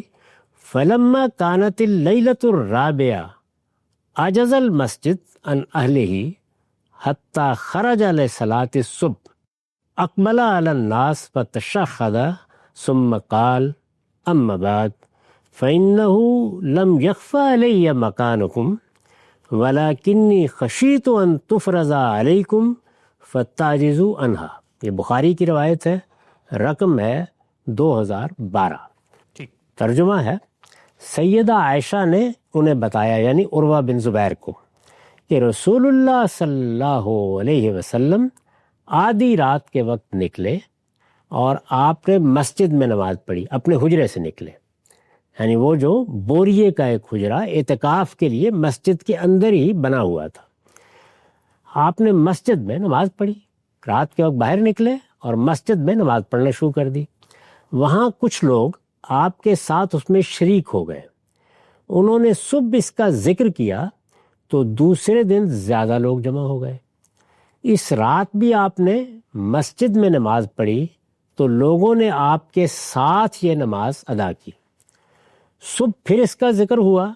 فلما كانت اللیلۃ الرابعہ عجز المسجد عن اہلہ حتی خرج لصلاة الصبح اقبل علی الناس فتشہد ثم قال اما بعد فإنه لم يخف علی مکانکم وَلَكِنِّي خَشِيتُ أَن تُفْرَضَ عَلَيْكُمْ فَتَعْجِزُوا عَنْهَا۔ یہ بخاری کی روایت ہے، رقم ہے 2012۔ ترجمہ ہے، سیدہ عائشہ نے انہیں بتایا، یعنی عروہ بن زبیر کو، کہ رسول اللہ صلی اللہ علیہ وسلم آدھی رات کے وقت نکلے اور آپ نے مسجد میں نماز پڑھی، اپنے حجرے سے نکلے، یعنی وہ جو بوریے کا ایک حجرہ اعتکاف کے لیے مسجد کے اندر ہی بنا ہوا تھا، آپ نے مسجد میں نماز پڑھی، رات کے وقت باہر نکلے اور مسجد میں نماز پڑھنا شروع کر دی۔ وہاں کچھ لوگ آپ کے ساتھ اس میں شریک ہو گئے، انہوں نے صبح اس کا ذکر کیا تو دوسرے دن زیادہ لوگ جمع ہو گئے۔ اس رات بھی آپ نے مسجد میں نماز پڑھی تو لوگوں نے آپ کے ساتھ یہ نماز ادا کی۔ صبح پھر اس کا ذکر ہوا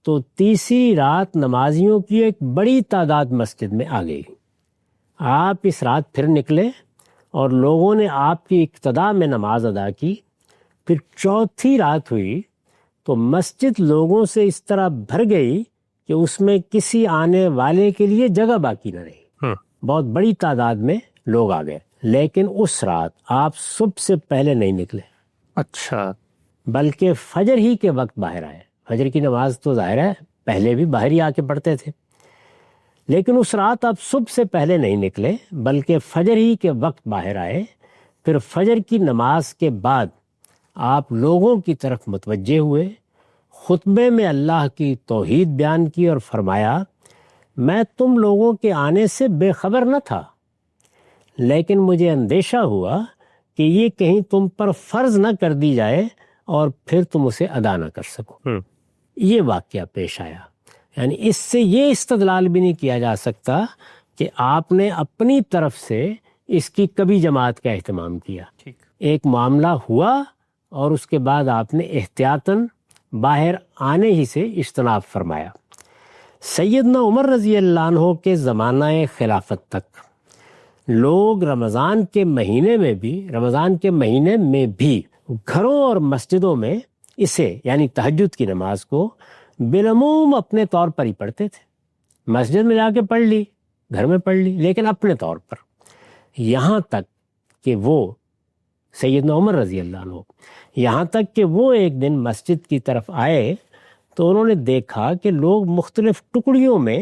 تو تیسری رات نمازیوں کی ایک بڑی تعداد مسجد میں آ گئی۔ آپ اس رات پھر نکلے اور لوگوں نے آپ کی ابتدا میں نماز ادا کی۔ پھر چوتھی رات ہوئی تو مسجد لوگوں سے اس طرح بھر گئی کہ اس میں کسی آنے والے کے لیے جگہ باقی نہ رہی، بہت بڑی تعداد میں لوگ آ گئے۔ لیکن اس رات آپ صبح سے پہلے نہیں نکلے، اچھا، بلکہ فجر ہی کے وقت باہر آئے۔ فجر کی نماز تو ظاہر ہے پہلے بھی باہر ہی آ کے پڑھتے تھے، لیکن اس رات آپ صبح سے پہلے نہیں نکلے بلکہ فجر ہی کے وقت باہر آئے۔ پھر فجر کی نماز کے بعد آپ لوگوں کی طرف متوجہ ہوئے، خطبے میں اللہ کی توحید بیان کی اور فرمایا، میں تم لوگوں کے آنے سے بے خبر نہ تھا، لیکن مجھے اندیشہ ہوا کہ یہ کہیں تم پر فرض نہ کر دی جائے اور پھر تم اسے ادا نہ کر سکو۔ یہ واقعہ پیش آیا، یعنی اس سے یہ استدلال بھی نہیں کیا جا سکتا کہ آپ نے اپنی طرف سے اس کی کبھی جماعت کا اہتمام کیا۔ ایک معاملہ ہوا اور اس کے بعد آپ نے احتیاطاً باہر آنے ہی سے اجتناب فرمایا۔ سیدنا عمر رضی اللہ عنہ کے زمانہ خلافت تک لوگ رمضان کے مہینے میں بھی گھروں اور مسجدوں میں اسے یعنی تہجد کی نماز کو بالعموم اپنے طور پر ہی پڑھتے تھے۔ مسجد میں جا کے پڑھ لی، گھر میں پڑھ لی، لیکن اپنے طور پر، یہاں تک کہ وہ سیدنا عمر رضی اللہ عنہ یہاں تک کہ وہ ایک دن مسجد کی طرف آئے تو انہوں نے دیکھا کہ لوگ مختلف ٹکڑیوں میں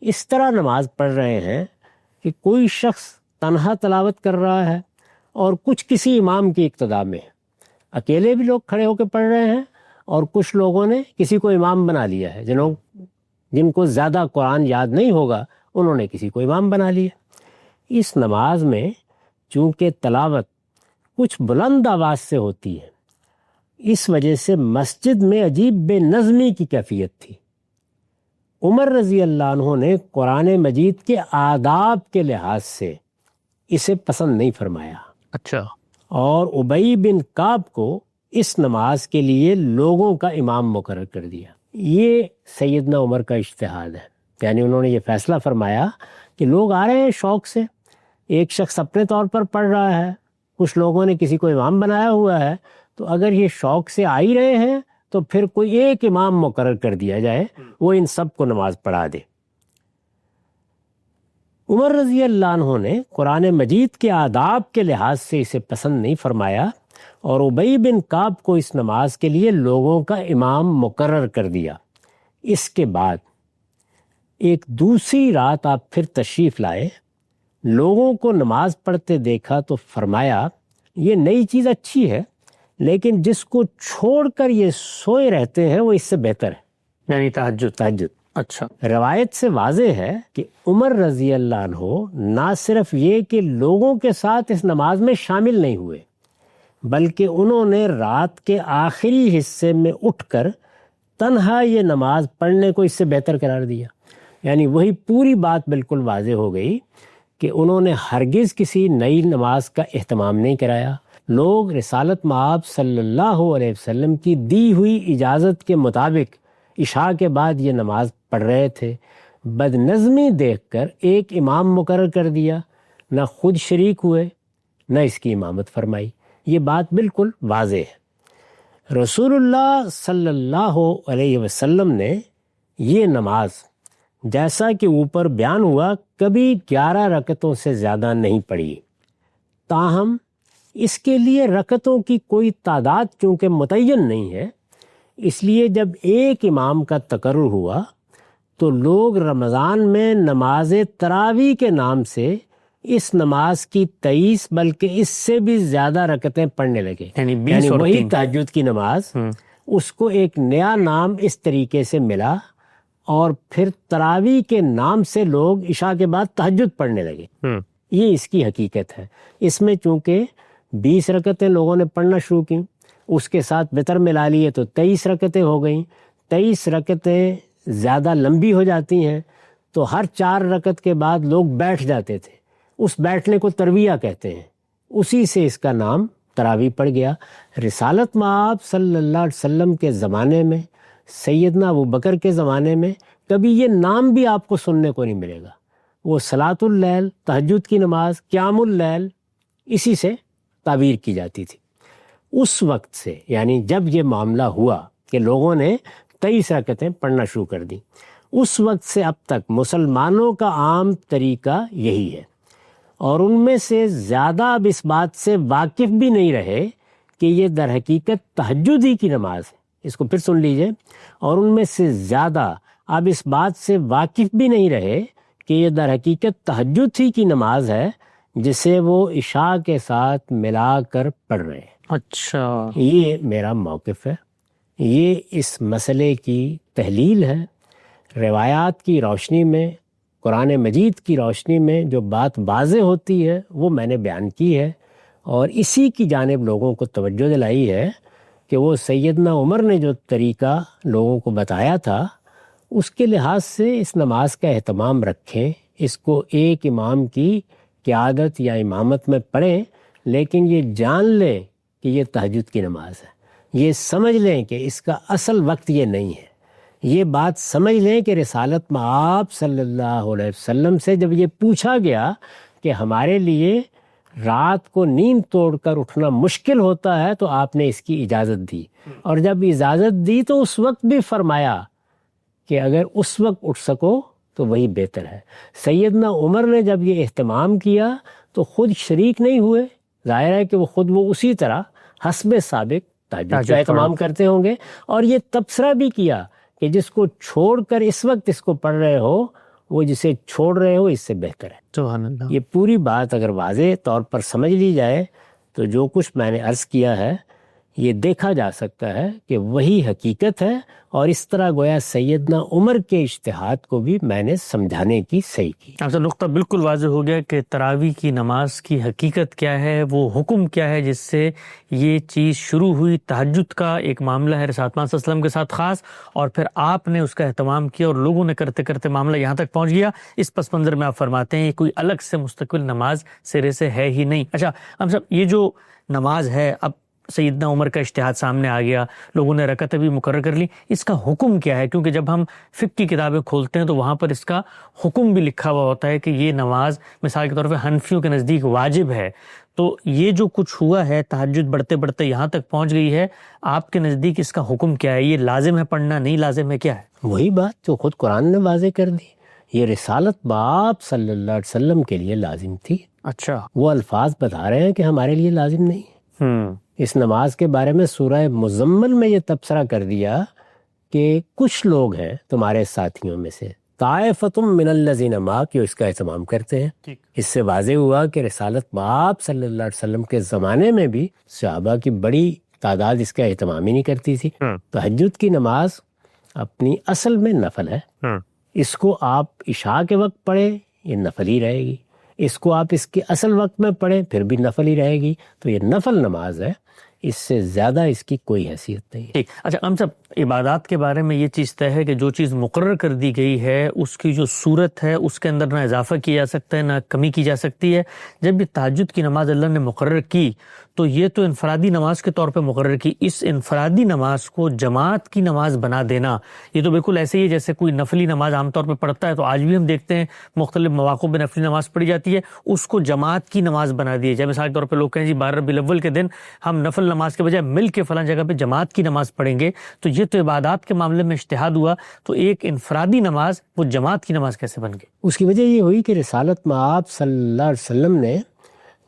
اس طرح نماز پڑھ رہے ہیں کہ کوئی شخص تنہا تلاوت کر رہا ہے اور کچھ کسی امام کی اقتداء میں، اکیلے بھی لوگ کھڑے ہو کے پڑھ رہے ہیں اور کچھ لوگوں نے کسی کو امام بنا لیا ہے، جن کو زیادہ قرآن یاد نہیں ہوگا انہوں نے کسی کو امام بنا لیا۔ اس نماز میں چونکہ تلاوت کچھ بلند آواز سے ہوتی ہے، اس وجہ سے مسجد میں عجیب بے نظمی کی کیفیت تھی۔ عمر رضی اللہ عنہ نے قرآن مجید کے آداب کے لحاظ سے اسے پسند نہیں فرمایا، اچھا، اور ابی بن کعب کو اس نماز کے لیے لوگوں کا امام مقرر کر دیا۔ یہ سیدنا عمر کا اجتہاد ہے، یعنی انہوں نے یہ فیصلہ فرمایا کہ لوگ آ رہے ہیں شوق سے، ایک شخص اپنے طور پر پڑھ رہا ہے، کچھ لوگوں نے کسی کو امام بنایا ہوا ہے، تو اگر یہ شوق سے آ ہی رہے ہیں تو پھر کوئی ایک امام مقرر کر دیا جائے، وہ ان سب کو نماز پڑھا دے۔ عمر رضی اللہ عنہ نے قرآن مجید کے آداب کے لحاظ سے اسے پسند نہیں فرمایا اور ابی بن کعب کو اس نماز کے لیے لوگوں کا امام مقرر کر دیا۔ اس کے بعد ایک دوسری رات آپ پھر تشریف لائے، لوگوں کو نماز پڑھتے دیکھا تو فرمایا یہ نئی چیز اچھی ہے، لیکن جس کو چھوڑ کر یہ سوئے رہتے ہیں وہ اس سے بہتر ہے، یعنی تہجد۔ اچھا، روایت سے واضح ہے کہ عمر رضی اللہ عنہ نہ صرف یہ کہ لوگوں کے ساتھ اس نماز میں شامل نہیں ہوئے، بلکہ انہوں نے رات کے آخری حصے میں اٹھ کر تنہا یہ نماز پڑھنے کو اس سے بہتر قرار دیا۔ یعنی وہی پوری بات بالکل واضح ہو گئی کہ انہوں نے ہرگز کسی نئی نماز کا اہتمام نہیں کرایا۔ لوگ رسالت مآب صلی اللہ علیہ وسلم کی دی ہوئی اجازت کے مطابق عشاء کے بعد یہ نماز پڑھ رہے تھے، بد نظمی دیکھ کر ایک امام مقرر کر دیا، نہ خود شریک ہوئے نہ اس کی امامت فرمائی۔ یہ بات بالکل واضح ہے۔ رسول اللہ صلی اللہ علیہ وسلم نے یہ نماز جیسا کہ اوپر بیان ہوا کبھی 11 رکعتوں سے زیادہ نہیں پڑھی، تاہم اس کے لیے رکعتوں کی کوئی تعداد چونکہ متعین نہیں ہے، اس لیے جب ایک امام کا تقرر ہوا تو لوگ رمضان میں نماز تراویح کے نام سے اس نماز کی 23 بلکہ اس سے بھی زیادہ رکعتیں پڑھنے لگے، یعنی وہی تہجد کی نماز، اس کو ایک نیا نام اس طریقے سے ملا اور پھر تراویح کے نام سے لوگ عشاء کے بعد تہجد پڑھنے لگے۔ یہ اس کی حقیقت ہے۔ اس میں چونکہ 20 رکعتیں لوگوں نے پڑھنا شروع کی، اس کے ساتھ وتر ملا لیے تو 23 رکعتیں ہو گئیں۔ 23 رکعتیں زیادہ لمبی ہو جاتی ہیں تو ہر 4 رکعت کے بعد لوگ بیٹھ جاتے تھے، اس بیٹھنے کو ترویہ کہتے ہیں، اسی سے اس کا نام تراویح پڑ گیا۔ رسالت مآب صلی اللہ علیہ وسلم کے زمانے میں، سیدنا ابو بکر کے زمانے میں کبھی یہ نام بھی آپ کو سننے کو نہیں ملے گا۔ وہ صلاۃ اللیل، تہجد کی نماز، قیام اللیل، اسی سے تعبیر کی جاتی تھی۔ اس وقت سے یعنی جب یہ معاملہ ہوا کہ لوگوں نے 23 رکعتیں پڑھنا شروع کر دیں، اس وقت سے اب تک مسلمانوں کا عام طریقہ یہی ہے، اور ان میں سے زیادہ اب اس بات سے واقف بھی نہیں رہے کہ یہ در حقیقت تہجد ہی کی نماز ہے۔ اس کو پھر سن لیجئے، اور ان میں سے زیادہ اب اس بات سے واقف بھی نہیں رہے کہ یہ در حقیقت تہجد ہی کی نماز ہے جسے وہ عشاء کے ساتھ ملا کر پڑھ رہے ہیں۔ اچھا، یہ میرا موقف ہے، یہ اس مسئلے کی تحلیل ہے۔ روایات کی روشنی میں، قرآن مجید کی روشنی میں جو بات واضح ہوتی ہے وہ میں نے بیان کی ہے، اور اسی کی جانب لوگوں کو توجہ دلائی ہے کہ وہ سیدنا عمر نے جو طریقہ لوگوں کو بتایا تھا اس کے لحاظ سے اس نماز کا اہتمام رکھیں، اس کو ایک امام کی قیادت یا امامت میں پڑھیں، لیکن یہ جان لیں کہ یہ تہجد کی نماز ہے، یہ سمجھ لیں کہ اس کا اصل وقت یہ نہیں ہے، یہ بات سمجھ لیں کہ رسالت مآب صلی اللہ علیہ وسلم سے جب یہ پوچھا گیا کہ ہمارے لیے رات کو نیند توڑ کر اٹھنا مشکل ہوتا ہے تو آپ نے اس کی اجازت دی، اور جب اجازت دی تو اس وقت بھی فرمایا کہ اگر اس وقت اٹھ سکو تو وہی بہتر ہے۔ سیدنا عمر نے جب یہ اہتمام کیا تو خود شریک نہیں ہوئے، ظاہر ہے کہ وہ اسی طرح حسب سابق تہجد کا اہتمام کرتے ہوں گے، اور یہ تبصرہ بھی کیا کہ جس کو چھوڑ کر اس وقت اس کو پڑھ رہے ہو وہ جسے چھوڑ رہے ہو اس سے بہتر ہے۔ سبحان اللہ۔ یہ پوری بات اگر واضح طور پر سمجھ لی جائے تو جو کچھ میں نے عرض کیا ہے یہ دیکھا جا سکتا ہے کہ وہی حقیقت ہے، اور اس طرح گویا سیدنا عمر کے اجتہاد کو بھی میں نے سمجھانے کی صحیح کی۔ آپ سے نقطہ بالکل واضح ہو گیا کہ تراویح کی نماز کی حقیقت کیا ہے، وہ حکم کیا ہے جس سے یہ چیز شروع ہوئی۔ تہجد کا ایک معاملہ ہے رسالت مآب صلی اللہ علیہ وسلم کے ساتھ خاص، اور پھر آپ نے اس کا اہتمام کیا اور لوگوں نے کرتے کرتے معاملہ یہاں تک پہنچ گیا۔ اس پس منظر میں آپ فرماتے ہیں یہ کوئی الگ سے مستقل نماز سرے سے ہے ہی نہیں۔ اچھا ہم صاحب، یہ جو نماز ہے، اب سیدنا عمر کا اجتہاد سامنے آ گیا، لوگوں نے رکعتیں بھی مقرر کر لی، اس کا حکم کیا ہے؟ کیونکہ جب ہم فقہ کی کتابیں کھولتے ہیں تو وہاں پر اس کا حکم بھی لکھا ہوا ہوتا ہے کہ یہ نماز مثال کے طور پہ حنفیوں کے نزدیک واجب ہے۔ تو یہ جو کچھ ہوا ہے، تہجد بڑھتے بڑھتے یہاں تک پہنچ گئی ہے، آپ کے نزدیک اس کا حکم کیا ہے؟ یہ لازم ہے پڑھنا، نہیں لازم ہے، کیا ہے؟ وہی بات جو خود قرآن نے واضح کر دی، یہ رسالت باب صلی اللہ علیہ وسلم کے لیے لازم تھی۔ اچھا، وہ الفاظ بتا رہے ہیں کہ ہمارے لیے لازم نہیں ہے۔ اس نماز کے بارے میں سورہ مزمل میں یہ تبصرہ کر دیا کہ کچھ لوگ ہیں تمہارے ساتھیوں میں سے، طائفتم من الذین معک، جو اس کا اہتمام کرتے ہیں۔ اس سے واضح ہوا کہ رسالت باب صلی اللہ علیہ وسلم کے زمانے میں بھی صحابہ کی بڑی تعداد اس کا اہتمام ہی نہیں کرتی تھی۔ تہجد کی نماز اپنی اصل میں نفل ہے، اس کو آپ عشاء کے وقت پڑھیں یہ نفل ہی رہے گی، اس کو آپ اس کے اصل وقت میں پڑھیں پھر بھی نفل ہی رہے گی، تو یہ نفل نماز ہے، اس سے زیادہ اس کی کوئی حیثیت نہیں ہے۔ ٹھیک، اچھا ہم سب عبادات کے بارے میں یہ چیز طے ہے کہ جو چیز مقرر کر دی گئی ہے اس کی جو صورت ہے اس کے اندر نہ اضافہ کیا جا سکتا ہے نہ کمی کی جا سکتی ہے۔ جب یہ تہجد کی نماز اللہ نے مقرر کی تو یہ تو انفرادی نماز کے طور پہ مقرر کی، اس انفرادی نماز کو جماعت کی نماز بنا دینا یہ تو بالکل ایسے ہی ہے جیسے کوئی نفلی نماز عام طور پہ پڑھتا ہے، تو آج بھی ہم دیکھتے ہیں مختلف مواقع پہ نفلی نماز پڑھی جاتی ہے، اس کو جماعت کی نماز بنا دی جائے۔ مثال کے طور پہ لوگ کہیں جی 12 ربیع الاول کے دن ہم نفل نماز کے بجائے مل کے فلاں جگہ پہ جماعت کی نماز پڑھیں گے، تو یہ تو عبادات کے معاملے میں اجتہاد ہوا، تو ایک انفرادی نماز وہ جماعت کی نماز کیسے بن گئی؟ اس کی وجہ یہ ہوئی کہ رسالت مآب صلی اللہ علیہ وسلم نے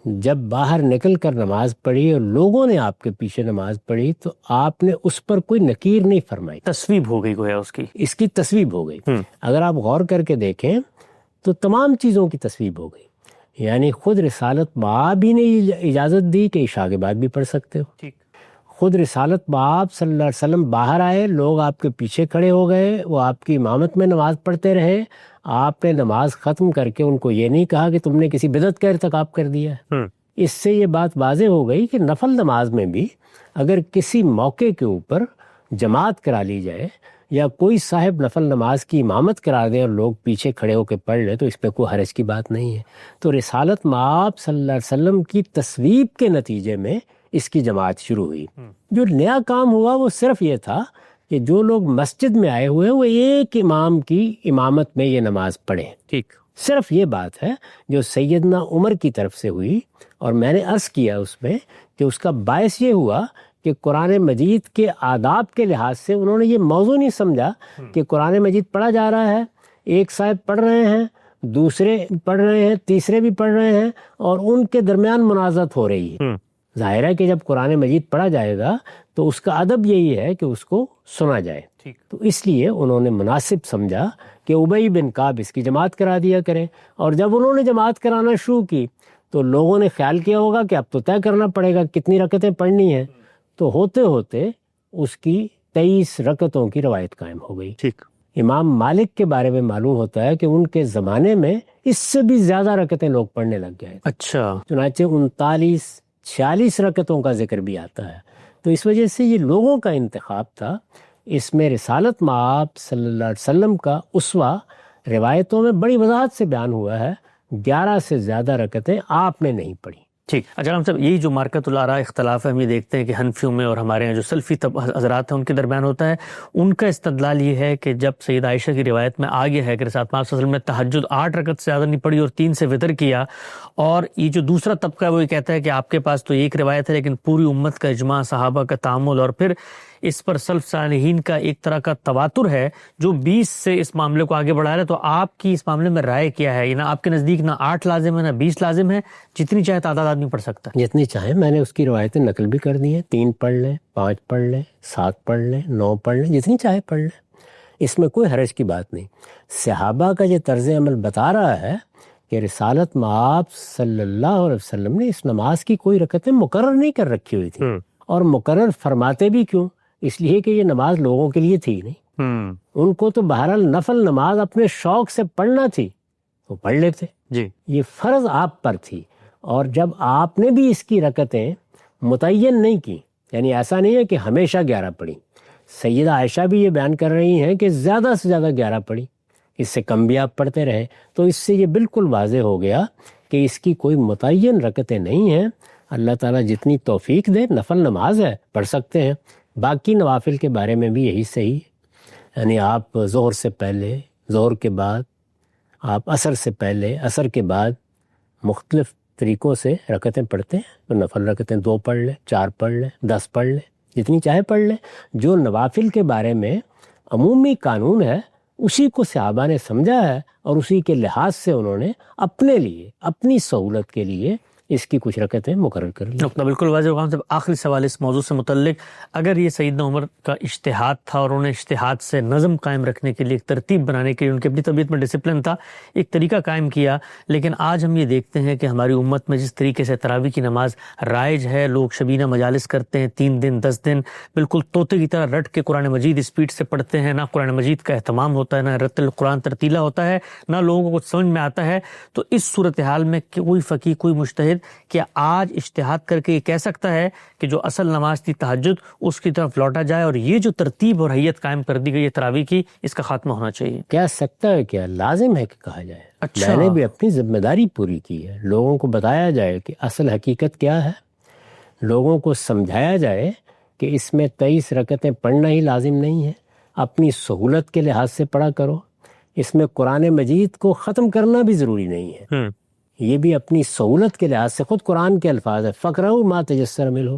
جب باہر نکل کر نماز پڑھی اور لوگوں نے آپ کے پیچھے نماز پڑھی تو آپ نے اس پر کوئی نکیر نہیں فرمائی، تصویب ہو گئی گویا اس کی تصویب ہو گئی۔ اگر آپ غور کر کے دیکھیں تو تمام چیزوں کی تصویب ہو گئی، یعنی خود رسالت مآب ہی نے اجازت دی کہ عشاء کے بعد بھی پڑھ سکتے ہو۔ ٹھیک، خود رسالت مآب صلی اللہ علیہ وسلم باہر آئے، لوگ آپ کے پیچھے کھڑے ہو گئے، وہ آپ کی امامت میں نماز پڑھتے رہے، آپ نے نماز ختم کر کے ان کو یہ نہیں کہا کہ تم نے کسی بدعت کا ارتکاب کر دیا ہے۔ اس سے یہ بات واضح ہو گئی کہ نفل نماز میں بھی اگر کسی موقع کے اوپر جماعت کرا لی جائے یا کوئی صاحب نفل نماز کی امامت کرا دیں اور لوگ پیچھے کھڑے ہو کے پڑھ لیں تو اس پہ کوئی حرج کی بات نہیں ہے۔ تو رسالت مآب صلی اللہ علیہ وسلم کی تصویب کے نتیجے میں اس کی جماعت شروع ہوئی۔ جو نیا کام ہوا وہ صرف یہ تھا کہ جو لوگ مسجد میں آئے ہوئے ہیں وہ ایک امام کی امامت میں یہ نماز پڑھیں۔ ٹھیک، صرف یہ بات ہے جو سیدنا عمر کی طرف سے ہوئی، اور میں نے عرض کیا اس میں کہ اس کا باعث یہ ہوا کہ قرآن مجید کے آداب کے لحاظ سے انہوں نے یہ موضوع نہیں سمجھا کہ قرآن مجید پڑھا جا رہا ہے، ایک صاحب پڑھ رہے ہیں، دوسرے پڑھ رہے ہیں، تیسرے بھی پڑھ رہے ہیں، اور ان کے درمیان منازعت ہو رہی ہے۔ ظاہر ہے کہ جب قرآن مجید پڑھا جائے گا تو اس کا ادب یہی ہے کہ اس کو سنا جائے، تو اس لیے انہوں نے مناسب سمجھا کہ ابی بن کعب اس کی جماعت کرا دیا کریں۔ اور جب انہوں نے جماعت کرانا شروع کی تو لوگوں نے خیال کیا ہوگا کہ اب تو طے کرنا پڑے گا کتنی رکعتیں پڑھنی ہیں، تو ہوتے ہوتے اس کی 23 رکعتوں کی روایت قائم ہو گئی۔ ٹھیک، امام مالک کے بارے میں معلوم ہوتا ہے کہ ان کے زمانے میں اس سے بھی زیادہ رکعتیں لوگ پڑھنے لگ گئے، اچھا، چنانچہ 39-46 رکعتوں کا ذکر بھی آتا ہے۔ تو اس وجہ سے یہ لوگوں کا انتخاب تھا۔ اس میں رسالت مآب صلی اللہ علیہ وسلم کا اسوہ روایتوں میں بڑی وضاحت سے بیان ہوا ہے، 11 سے زیادہ رکعتیں آپ نے نہیں پڑھی۔ ٹھیک، اچھا ہم سب یہی جو مارکت الآراء اختلاف ہے ہم یہ دیکھتے ہیں کہ حنفیوں میں اور ہمارے یہاں جو سلفی حضرات ہیں ان کے درمیان ہوتا ہے، ان کا استدلال یہ ہے کہ جب سید عائشہ کی روایت میں آ گیا ہے کہ رسول اللہ صلی اللہ علیہ وسلم نے تہجد 8 رکعت سے زیادہ نہیں پڑھی اور 3 سے وتر کیا، اور یہ جو دوسرا طبقہ ہے وہ یہ کہتا ہے کہ آپ کے پاس تو ایک روایت ہے لیکن پوری امت کا اجماع، صحابہ کا تعامل، اور پھر اس پر سلف صالحین کا ایک طرح کا تواتر ہے جو 20 سے اس معاملے کو آگے بڑھا رہا ہے، تو آپ کی اس معاملے میں رائے کیا ہے؟ نہ آپ کے نزدیک نہ 8 لازم ہے نہ 20 لازم ہے، جتنی چاہے تعداد آدمی پڑھ سکتا ہے؟ جتنی چاہیں، میں نے اس کی روایتیں نقل بھی کر دی ہیں، 3 پڑھ لیں، 5 پڑھ لیں، 7 پڑھ لیں، 9 پڑھ لیں، جتنی چاہے پڑھ لیں، اس میں کوئی حرج کی بات نہیں۔ صحابہ کا یہ طرز عمل بتا رہا ہے کہ رسالت مآب صلی اللہ علیہ وسلم نے اس نماز کی کوئی رکعتیں مقرر نہیں کر رکھی ہوئی تھی، اور مقرر فرماتے بھی کیوں؟ اس لیے کہ یہ نماز لوگوں کے لیے تھی نہیں، ان کو تو بہرحال نفل نماز اپنے شوق سے پڑھنا تھی تو پڑھ لیتے، جی، یہ فرض آپ پر تھی۔ اور جب آپ نے بھی اس کی رکعتیں متعین نہیں کی، یعنی ایسا نہیں ہے کہ ہمیشہ 11 پڑھی، سیدہ عائشہ بھی یہ بیان کر رہی ہیں کہ زیادہ سے زیادہ 11 پڑھی، اس سے کم بھی آپ پڑھتے رہے، تو اس سے یہ بالکل واضح ہو گیا کہ اس کی کوئی متعین رکعتیں نہیں ہیں، اللہ تعالیٰ جتنی توفیق دے. نفل نماز ہے پڑھ سکتے ہیں. باقی نوافل کے بارے میں بھی یہی صحیح ہے. یعنی آپ ظہر سے پہلے، ظہر کے بعد، آپ عصر سے پہلے، عصر کے بعد مختلف طریقوں سے رکعتیں پڑھتے ہیں. تو نفل رکعتیں 2 پڑھ لیں، 4 پڑھ لیں، 10 پڑھ لیں، جتنی چاہے پڑھ لیں. جو نوافل کے بارے میں عمومی قانون ہے اسی کو صحابہ نے سمجھا ہے اور اسی کے لحاظ سے انہوں نے اپنے لیے، اپنی سہولت کے لیے اس کی کچھ رکعتیں مقرر کر لی. نقطہ بالکل واضح ہوگا. صاحب آخری سوال اس موضوع سے متعلق، اگر یہ سیدنا عمر کا اجتہاد تھا اور انہوں نے اجتہاد سے نظم قائم رکھنے کے لیے، ایک ترتیب بنانے کے لیے، ان کی اپنی طبیعت میں ڈسپلن تھا، ایک طریقہ قائم کیا، لیکن آج ہم یہ دیکھتے ہیں کہ ہماری امت میں جس طریقے سے تراویح کی نماز رائج ہے، لوگ شبینہ مجالس کرتے ہیں 3 دن 10 دن، بالکل طوطے کی طرح رٹ کے قرآن مجید اسپیڈ سے پڑھتے ہیں، نہ قرآن مجید کا اہتمام ہوتا ہے، نہ رتل القرآن ترتیلہ ہوتا ہے، نہ لوگوں کو کچھ سمجھ میں آتا ہے. تو اس صورتحال میں کوئی فقیہ، کوئی مجتہد کیا آج اجتہاد کر کے یہ کہہ سکتا ہے کہ جو اصل نماز تھی تہجد، اس کی طرف لوٹا جائے اور یہ جو ترتیب اور حیت قائم کر دی گئی ہے تراویح کی، اس کا خاتمہ ہونا چاہیے؟ کہہ سکتا ہے، کیا لازم ہے کہ کہا جائے. اچھا. میں نے بھی اپنی ذمہ داری پوری کی ہے. لوگوں کو بتایا جائے کہ اصل حقیقت کیا ہے، لوگوں کو سمجھایا جائے کہ اس میں 23 رکعتیں پڑھنا ہی لازم نہیں ہے، اپنی سہولت کے لحاظ سے پڑھا کرو. اس میں قرآن مجید کو ختم کرنا بھی ضروری نہیں ہے، یہ بھی اپنی سہولت کے لحاظ سے. خود قرآن کے الفاظ ہے فقرؤ ما تیسر منہ،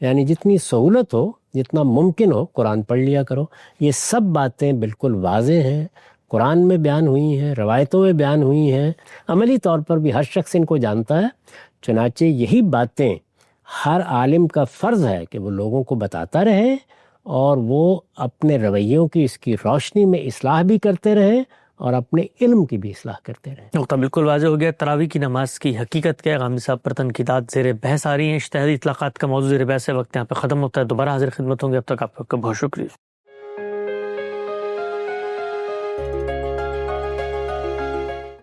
یعنی جتنی سہولت ہو، جتنا ممکن ہو قرآن پڑھ لیا کرو. یہ سب باتیں بالکل واضح ہیں، قرآن میں بیان ہوئی ہیں، روایتوں میں بیان ہوئی ہیں، عملی طور پر بھی ہر شخص ان کو جانتا ہے. چنانچہ یہی باتیں ہر عالم کا فرض ہے کہ وہ لوگوں کو بتاتا رہے اور وہ اپنے رویوں کی اس کی روشنی میں اصلاح بھی کرتے رہے اور اپنے علم کی بھی اصلاح کرتے رہے. نقطہ بالکل واضح ہو گیا. تراویح کی نماز کی حقیقت کیا ہے؟ غامدی صاحب پر تنقیدات زیر بحث آ رہی ہیں، اجتہادی اطلاقات کا موضوع زیر بحث ہے. وقت یہاں پہ ختم ہوتا ہے، دوبارہ حاضر خدمت ہوں گے. اب تک آپ کا بہت شکریہ.